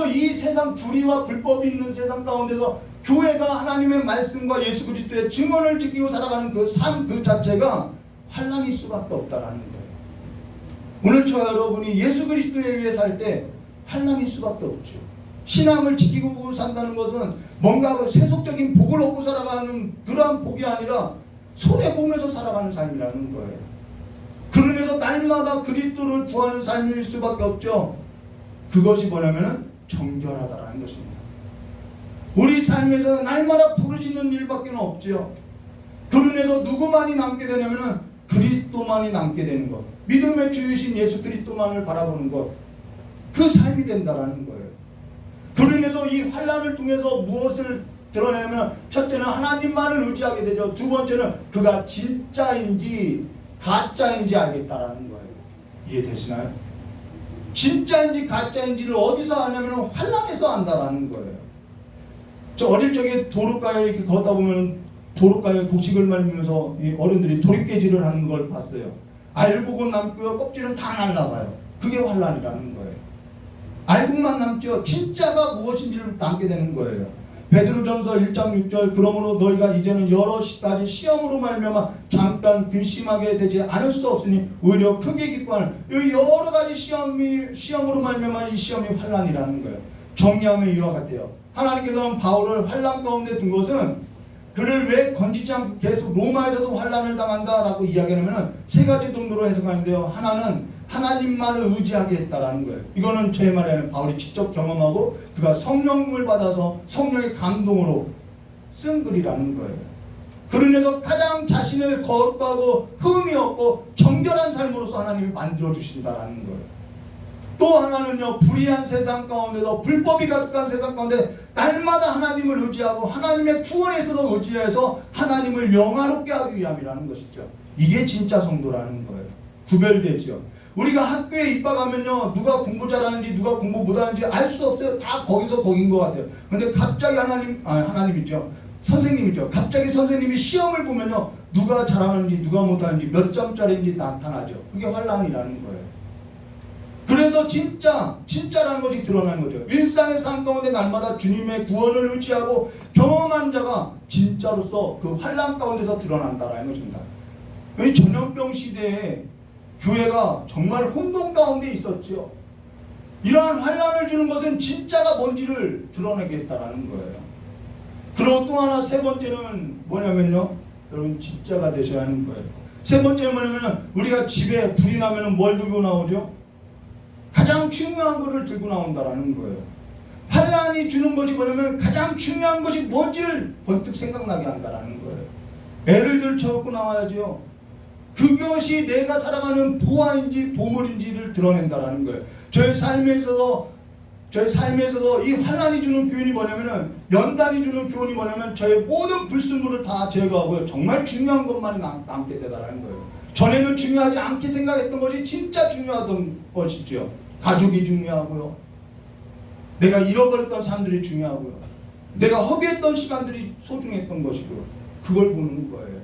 그래서 이 세상 불의와 불법이 있는 세상 가운데서 교회가 하나님의 말씀과 예수 그리스도의 증언을 지키고 살아가는 그 삶 그 자체가 환난일 수밖에 없다라는 거예요. 오늘 저 여러분이 예수 그리스도에 의해 살 때 환난일 수밖에 없죠. 신앙을 지키고 산다는 것은 뭔가 세속적인 복을 얻고 살아가는 그러한 복이 아니라 손해보면서 살아가는 삶이라는 거예요. 그러면서 날마다 그리스도를 구하는 삶일 수밖에 없죠. 그것이 뭐냐면은 정결하다라는 것입니다. 우리 삶에서 날마다 부르짖는 일밖에 없죠. 그러면서 누구만이 남게 되냐면은 그리스도만이 남게 되는 것, 믿음의 주이신 예수 그리스도만을 바라보는 것, 그 삶이 된다라는 거예요. 그러면서 이 환난을 통해서 무엇을 드러내냐면 첫째는 하나님만을 의지하게 되죠. 두 번째는 그가 진짜인지 가짜인지 알겠다라는 거예요. 이해되시나요? 진짜인지 가짜인지를 어디서 아냐면 환난에서 안다라는 거예요. 저 어릴 적에 도로가에 이렇게 걷다 보면 도로가에 곡식을 말리면서 이 어른들이 도립깨질을 하는 걸 봤어요. 알곡은 남고요, 껍질은 다 날라가요. 그게 환난이라는 거예요. 알곡만 남죠. 진짜가 무엇인지를 남게 되는 거예요. 베드로전서 1장 6절 그러므로 너희가 이제는 여러 가지 시험으로 말미암아 잠깐 근심하게 되지 않을 수 없으니 오히려 크게 기뻐하는 이 여러 가지 시험으로 말미암아 이 시험이 환난이라는 거예요. 정리하면 이와 같아요. 하나님께서는 바울을 환난 가운데 둔 것은 그를 왜 건지지 않고 계속 로마에서도 환난을 당한다라고 이야기하면 세 가지 정도로 해석하는데요. 하나는 하나님만을 의지하게 했다라는 거예요. 이거는 제 말이 아니라 바울이 직접 경험하고 그가 성령을 받아서 성령의 감동으로 쓴 글이라는 거예요. 그러면서 가장 자신을 거룩하고 흠이 없고 정결한 삶으로서 하나님이 만들어 주신다라는 거예요. 또 하나는요, 불의한 세상 가운데서 불법이 가득한 세상 가운데 날마다 하나님을 의지하고 하나님의 구원에서도 의지해서 하나님을 영화롭게 하기 위함이라는 것이죠. 이게 진짜 성도라는 거예요. 구별되죠. 우리가 학교에 입학하면요, 누가 공부 잘하는지 누가 공부 못하는지 알 수 없어요. 다 거기서 거긴 것 같아요. 근데 갑자기 하나님이죠. 선생님이죠. 갑자기 선생님이 시험을 보면요, 누가 잘하는지 누가 못하는지 몇 점짜리인지 나타나죠. 그게 환난이라는 거예요. 그래서 진짜라는 것이 드러나는 거죠. 일상의 삶 가운데 날마다 주님의 구원을 의지하고 경험한 자가 진짜로서 그 환난 가운데서 드러난다라는 것입니다. 이 전염병 시대에 교회가 정말 혼돈 가운데 있었죠. 이러한 환난을 주는 것은 진짜가 뭔지를 드러내겠다라는 거예요. 그리고 또 하나 세 번째는 뭐냐면요, 여러분 진짜가 되셔야 하는 거예요. 세 번째는 뭐냐면은 우리가 집에 불이 나면은 뭘 들고 나오죠? 가장 중요한 것을 들고 나온다라는 거예요. 환난이 주는 것이 뭐냐면 가장 중요한 것이 뭔지를 번뜩 생각나게 한다라는 거예요. 애를 들쳐갖고 나와야죠. 그것이 내가 살아가는 보화인지 보물인지를 드러낸다라는 거예요. 저의 삶에서도 이 환난이 주는 교훈이 뭐냐면은, 연단이 주는 교훈이 뭐냐면 저의 모든 불순물을 다 제거하고요, 정말 중요한 것만이 남게 되다라는 거예요. 전에는 중요하지 않게 생각했던 것이 진짜 중요하던 것이죠. 가족이 중요하고요, 내가 잃어버렸던 사람들이 중요하고요, 내가 허비했던 시간들이 소중했던 것이고요, 그걸 보는 거예요.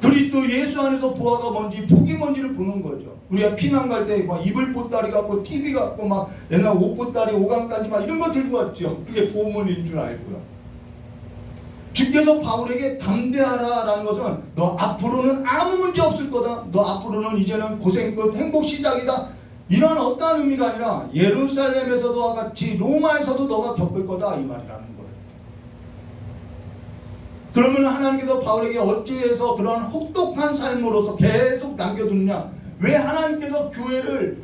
그리스도 예수 안에서 보아가 뭔지 복이 뭔지를 보는 거죠. 우리가 피난 갈 때 막 이불 보따리 갖고 TV 갖고 막 옛날 옷 보따리 오강까지 막 이런 거 들고 왔죠. 그게 보물인 줄 알고요. 주께서 바울에게 담대하라라는 것은 너 앞으로는 아무 문제 없을 거다, 너 앞으로는 이제는 고생 끝 행복 시작이다, 이런 어떠한 의미가 아니라 예루살렘에서도 같이 로마에서도 너가 겪을 거다, 이 말이라는 거예요. 그러면 하나님께서 바울에게 어찌해서 그런 혹독한 삶으로서 계속 남겨두느냐? 왜 하나님께서 교회를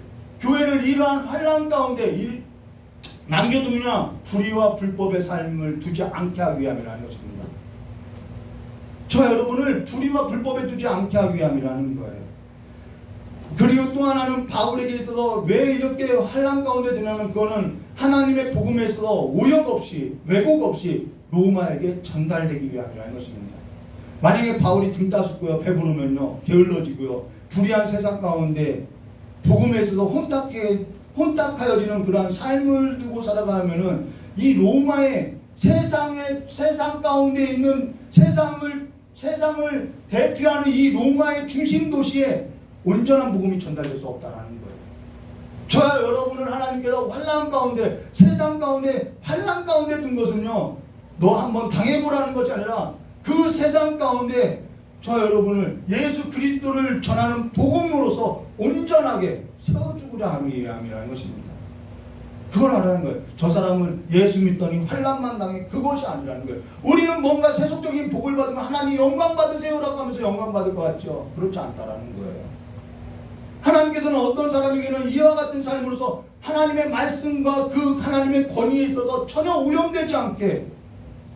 이러한 환난 가운데 남겨두느냐? 불의와 불법의 삶을 두지 않게 하기 위함이라는 것입니다. 저 여러분을 불의와 불법에 두지 않게 하기 위함이라는 거예요. 그리고 또 하나는 바울에게 있어서 왜 이렇게 환난 가운데 드냐면, 그거는 하나님의 복음에 있어서 오역 없이 왜곡 없이 로마에게 전달되기 위함이라는 것입니다. 만약에 바울이 등 따숩고요, 배부르면요, 게을러지고요, 불의한 세상 가운데 복음에 있어서 혼탁하여지는 그러한 삶을 두고 살아가면은 이 로마의 세상 가운데 있는 세상을 대표하는 이 로마의 중심 도시에 온전한 복음이 전달될 수 없다라는 거예요. 저와 여러분을 하나님께서 환난 가운데, 세상 가운데, 환난 가운데 둔 것은요, 너 한번 당해보라는 것이 아니라 그 세상 가운데 저와 여러분을 예수 그리스도를 전하는 복음으로서 온전하게 세워주고자 함이라는 것입니다. 그걸 알아는 거예요. 저 사람은 예수 믿더니 환난만 당해, 그것이 아니라는 거예요. 우리는 뭔가 세속적인 복을 받으면 하나님 영광 받으세요라고 하면서 영광 받을 것 같죠. 그렇지 않다라는 거예요. 하나님께서는 어떤 사람에게는 이와 같은 삶으로서 하나님의 말씀과 그 하나님의 권위에 있어서 전혀 오염되지 않게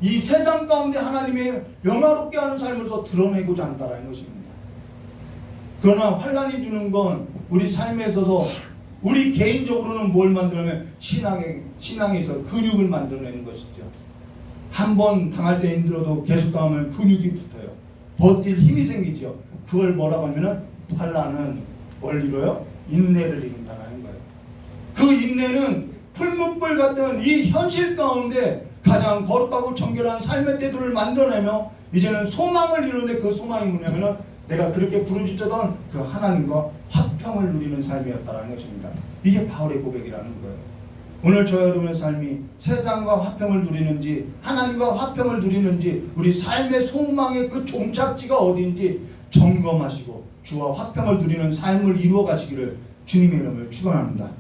이 세상 가운데 하나님의 영화롭게 하는 삶으로서 드러내고자 한다는 것입니다. 그러나 환난이 주는 건 우리 삶에 있어서 우리 개인적으로는 뭘 만들어내면 신앙에 있어서 근육을 만들어내는 것이죠. 한 번 당할 때 힘들어도 계속 당하면 근육이 붙어요. 버틸 힘이 생기죠. 그걸 뭐라고 하면은 환난은 뭘 이뤄요? 인내를 이룬다는 거예요. 그 인내는 풀무불 같은 이 현실 가운데 가장 거룩하고 정결한 삶의 태도를 만들어내며 이제는 소망을 이루는데 그 소망이 뭐냐면은 내가 그렇게 부르짖었던 그 하나님과 화평을 누리는 삶이었다는 것입니다. 이게 바울의 고백이라는 거예요. 오늘 저 여러분의 삶이 세상과 화평을 누리는지 하나님과 화평을 누리는지 우리 삶의 소망의 그 종착지가 어디인지 점검하시고 주와 화평을 누리는 삶을 이루어 가시기를 주님의 이름을 축원합니다.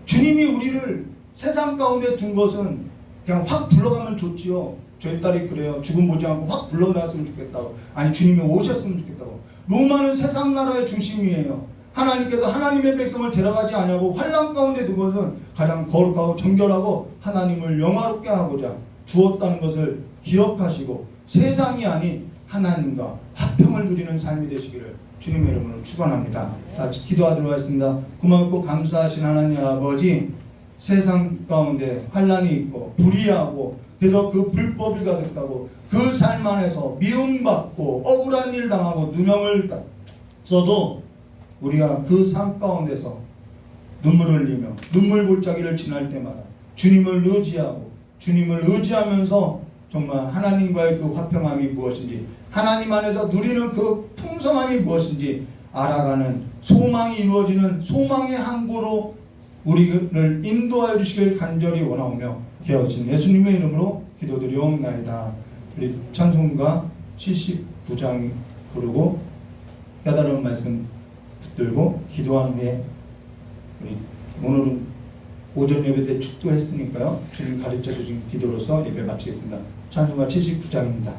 주님이 우리를 세상 가운데 둔 것은 그냥 확 불러가면 좋지요. 저희 딸이 그래요. 죽음 보지 않고 확 불러놨으면 좋겠다고. 아니 주님이 오셨으면 좋겠다고. 로마는 세상 나라의 중심이에요. 하나님께서 하나님의 백성을 데려가지 않냐고 환난 가운데 둔 것은 가장 거룩하고 정결하고 하나님을 영화롭게 하고자 두었다는 것을 기억하시고 세상이 아닌 하나님과 화평을 누리는 삶이 되시기를 주님의 이름으로 축원합니다. 같이 기도하도록 하겠습니다. 고맙고 감사하신 하나님 아버지, 세상 가운데 환난이 있고 불의하고 그래서 그 불법이 가득하고 그 삶 안에서 미움받고 억울한 일 당하고 누명을 써도 우리가 그 삶 가운데서 눈물을 흘리며 눈물 골짜기를 지날 때마다 주님을 의지하고 주님을 의지하면서 정말 하나님과의 그 화평함이 무엇인지 하나님 안에서 누리는 그 풍성함이 무엇인지 알아가는 소망이 이루어지는 소망의 항구로 우리를 인도하여 주시길 간절히 원하오며 기억하신 예수님의 이름으로 기도드리옵나이다. 우리 찬송가 79장 부르고 깨달은 말씀 붙들고 기도한 후에 우리 오늘은 오전 예배 때 축도했으니까요. 주님 가르쳐 주신 기도로서 예배 마치겠습니다. 찬송가 79장입니다.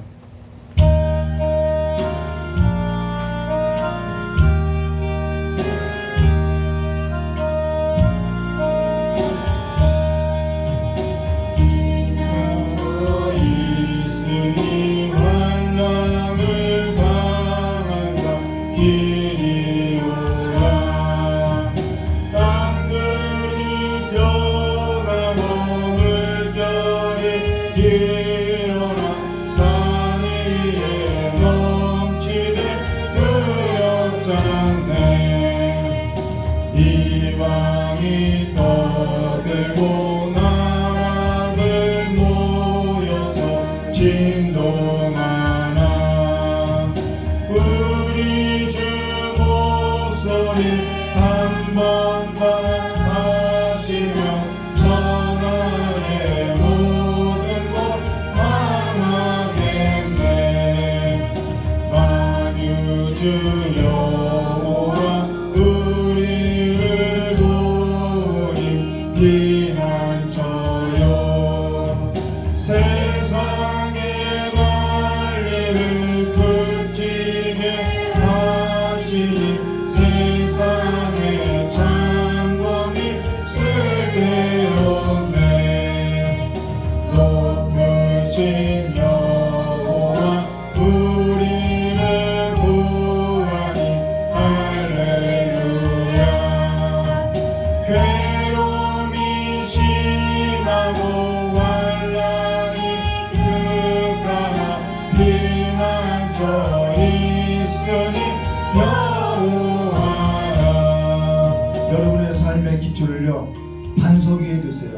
여러분의 삶의 기초를요 반석 위에 두세요.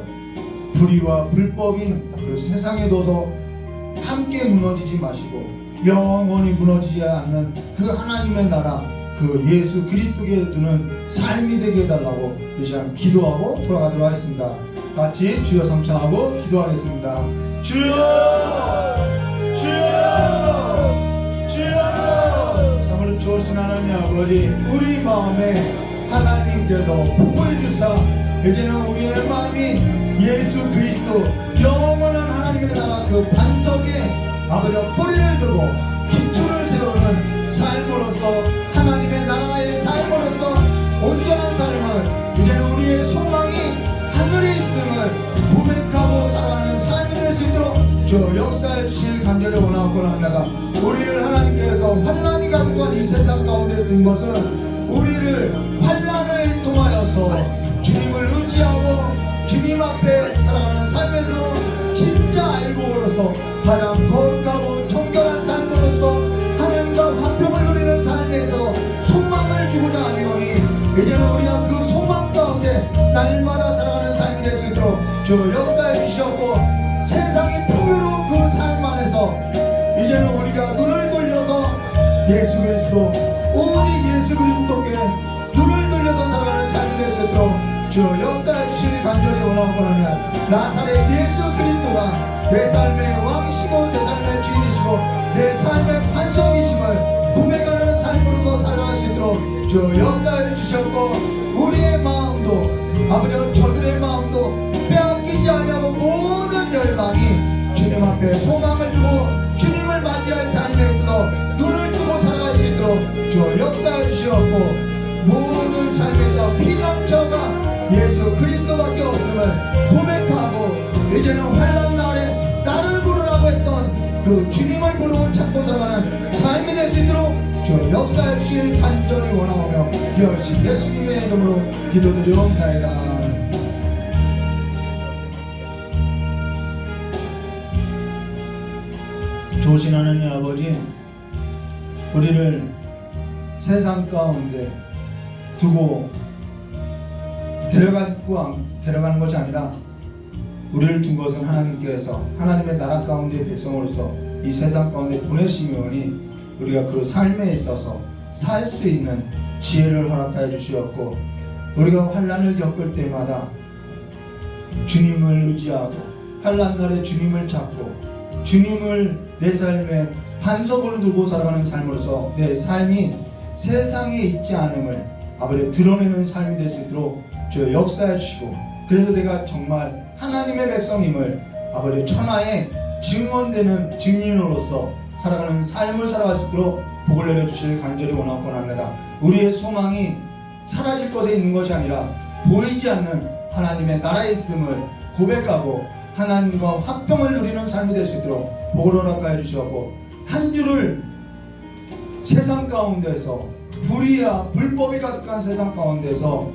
불의와 불법인 그 세상에 둬서 함께 무너지지 마시고 영원히 무너지지 않는 그 하나님의 나라, 그 예수 그리스도께 두는 삶이 되게 해달라고 이 시간 기도하고 돌아가도록 하겠습니다. 같이 주여 삼창하고 기도하겠습니다. 주여 주여 주여. 참으로 좋으신 하나님 아버지, 우리 마음에 하나님께서 복을 주사 이제는 우리의 마음이 예수 그리스도 영원한 하나님의 나라 그 반석에 아버지와 뿌리를 두고 기초를 세우는 삶으로서 하나님의 나라의 삶으로서 온전한 삶을 이제는 우리의 소망이 하늘에 있음을 고백하고 살아가는 삶이 될 수 있도록 저 역사에 주실 간절히 원하고 합니다. 우리를 하나님께서 환난이 가득한 이 세상 가운데 둔 것은 우리를 환난을 통하여서 주님을 의지하고 주님 앞에 살아가는 삶에서 진짜 알고로서 가장 거룩하고 정결한 삶으로서 하나님과 화평을 누리는 삶에서 소망을 주고자 하오니 이제는 우리가 그 소망 가운데 날마다 살아가는 삶이 될 수 있도록 주 역사해 주셨고, 세상이 풍요로운 그 삶 안에서 이제는 우리가 눈을 돌려서 예수 그리스도, 오직 예수 그리스도께 눈을 돌려서 살아가는 삶이 될 수 있도록 주 역사해 주실 간절히 원하고 하면 나사렛 예수 그리스도가 내 삶의 왕이시고 내 삶의 주인이시고 내 삶의 반석이심을 고백하는 삶으로서 살아갈 수 있도록 주 역사해 주셨고, 우리의 마음도 아버지와 저들의 마음도 빼앗기지 아니하고 모든 열망이 주님 앞에 소망을 두고 주님을 맞이할 삶에 있어서 눈을 뜨고 살아갈 수 있도록 주 역사해 주셨고, 모든 삶에서 피난처가 예수 그리스도밖에 없음을 고백하고 이제는 환난 날에 나를 부르라고 했던 그 주님을 부르고 찾고 살아가는 삶이 될 수 있도록 주 역사해 주실 간절히 원하오며 기어신 예수님의 이름으로 기도드리옵나이다. 좋으신 하나님 아버지, 우리를 세상 가운데 두고 데려가는 것이 아니라 우리를 둔 것은 하나님께서 하나님의 나라 가운데 백성으로서 이 세상 가운데 보내시면이 우리가 그 삶에 있어서 살 수 있는 지혜를 허락하여 주시었고, 우리가 환난을 겪을 때마다 주님을 의지하고 환난 날에 주님을 찾고 주님을 내 삶에 반석으로 두고 살아가는 삶으로서 내 삶이 세상에 있지 않음을 아버지 드러내는 삶이 될 수 있도록 주 역사해 주시고, 그래서 내가 정말 하나님의 백성임을 아버지 천하에 증언되는 증인으로서 살아가는 삶을 살아갈 수 있도록 복을 내려주실 간절히 원하고 합니다. 우리의 소망이 사라질 곳에 있는 것이 아니라 보이지 않는 하나님의 나라에 있음을 고백하고 하나님과 화평을 누리는 삶이 될 수 있도록 복을 허락하여 주셨고, 한 주를 세상 가운데서 불의와 불법이 가득한 세상 가운데서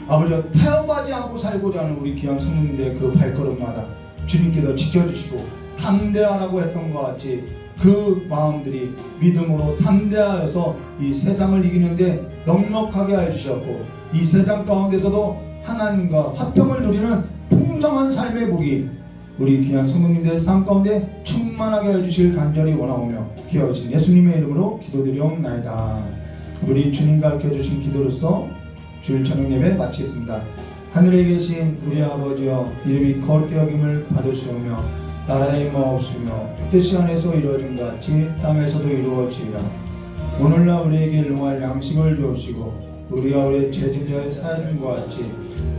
아버지와 타협하지 않고 살고자 하는 우리 귀한 성도님들의 그 발걸음마다 주님께서 지켜주시고 담대하라고 했던 것 같이 그 마음들이 믿음으로 담대하여서 이 세상을 이기는데 넉넉하게 하여 주셨고, 이 세상 가운데서도 하나님과 화평을 누리는 풍성한 삶의 복이 우리 귀한 성도님들의 삶 가운데 충만하게 하여 주실 간절히 원하오며 기어오신 예수님의 이름으로 기도드리옵나이다. 우리 주님 가르쳐 주신 기도로서 주일 저녁 예배 마치겠습니다. 하늘에 계신 우리 아버지여, 이름이 거룩히 여김을 받으시오며 나라의 마옵시며 뜻이 안에서 이루어진 것 같이 땅에서도 이루어지리라. 오늘날 우리에게 일용할 양식을 주옵시고, 우리가 우리의 죄진자를 사하는 것 같이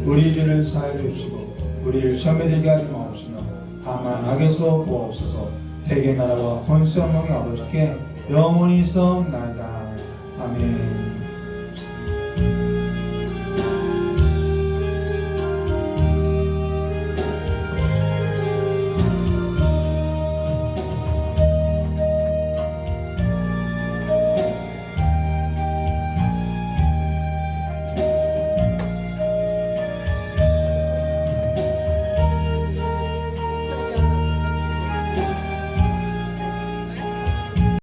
우리 죄를 사하여 주시고, 우리를 시험에 들게 하지 마옵시며 다만 악에서 구하옵소서. 대개 나라와 권세 영광의 아버지께 영원히 있사옵나이다. 아멘.